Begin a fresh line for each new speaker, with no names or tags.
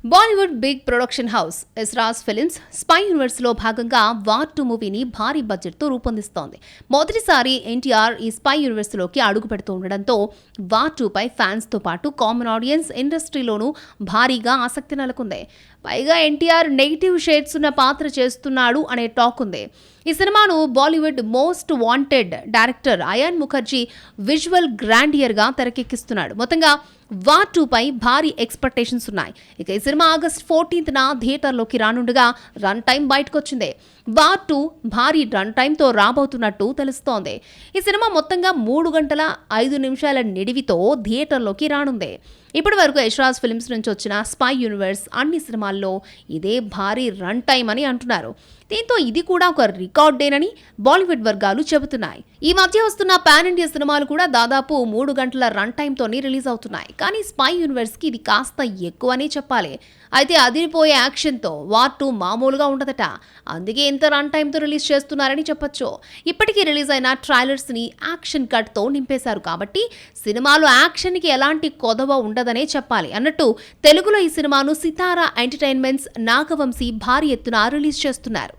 Bollywood big production house ఎస్రాస్ films spy universe లో భాగంగా వార్ 2 మూవీని భారీ బడ్జెట్ తో రూపొందిస్తోంది. మొదటిసారి ఎన్టీఆర్ ఈ స్పై యూనివర్స్ లోకి అడుగు పెడుతూ ఉండడంతో వార్ 2 పై ఫ్యాన్స్ తో పాటు కామన్ ఆడియన్స్ ఇండస్ట్రీలోనూ భారీగా ఆసక్తి నెలకొంది. పైగా ఎన్టీఆర్ నెగిటివ్ షేడ్స్ ఉన్న పాత్ర చేస్తున్నాడు అనే టాక్ ఉంది. ఈ సినిమాను Bollywood most wanted director Ayan Mukerji visual grandeur గా తెరకెక్కిస్తున్నాడు. మొత్తంగా వార్ 2 పై భారీ ఎక్స్పెక్టేషన్స్ ఉన్నాయి. ఇక ఈ సినిమా ఆగస్ట్ 14న థియేటర్లోకి రానుండగా రన్ టైం బయటకొచ్చింది. వార్ 2 భారీ రన్ టైంతో రాబోతున్నట్టు తెలుస్తోంది. ఈ సినిమా మొత్తంగా 3 గంటల 5 నిమిషాల నిడివితో థియేటర్లోకి రానుంది. ఇప్పటి వరకు ఎస్రాస్ ఫిల్మ్స్ నుంచి వచ్చిన స్పై యూనివర్స్ అన్ని సినిమాల్లో ఇదే భారీ రన్ టైం అని అంటున్నారు. దీంతో ఇది కూడా ఒక రికార్డేనని బాలీవుడ్ వర్గాలు చెబుతున్నాయి. ఈ మధ్య వస్తున్న పాన్ ఇండియా సినిమాలు కూడా దాదాపు 3 గంటల రన్ టైంతోనే రిలీజ్ అవుతున్నాయి. కానీ స్పై యూనివర్స్ కి ఇది కాస్త ఎక్కువనే చెప్పాలి. అయితే అదిరిపోయే యాక్షన్తో వార్ 2 మామూలుగా ఉండదట. అందుకే ఇంత రన్ టైంతో రిలీజ్ చేస్తున్నారని చెప్పొచ్చు. ఇప్పటికీ రిలీజ్ అయిన ట్రైలర్స్ ని యాక్షన్ కట్ తో నింపేశారు కాబట్టి సినిమాలో యాక్షన్ కి ఎలాంటి కొదవ ఉండదనే చెప్పాలి. అన్నట్టు తెలుగులో ఈ సినిమాను సితారా ఎంటర్టైన్మెంట్స్ నాగవంశీ భారీ ఎత్తున రిలీజ్ చేస్తున్నారు.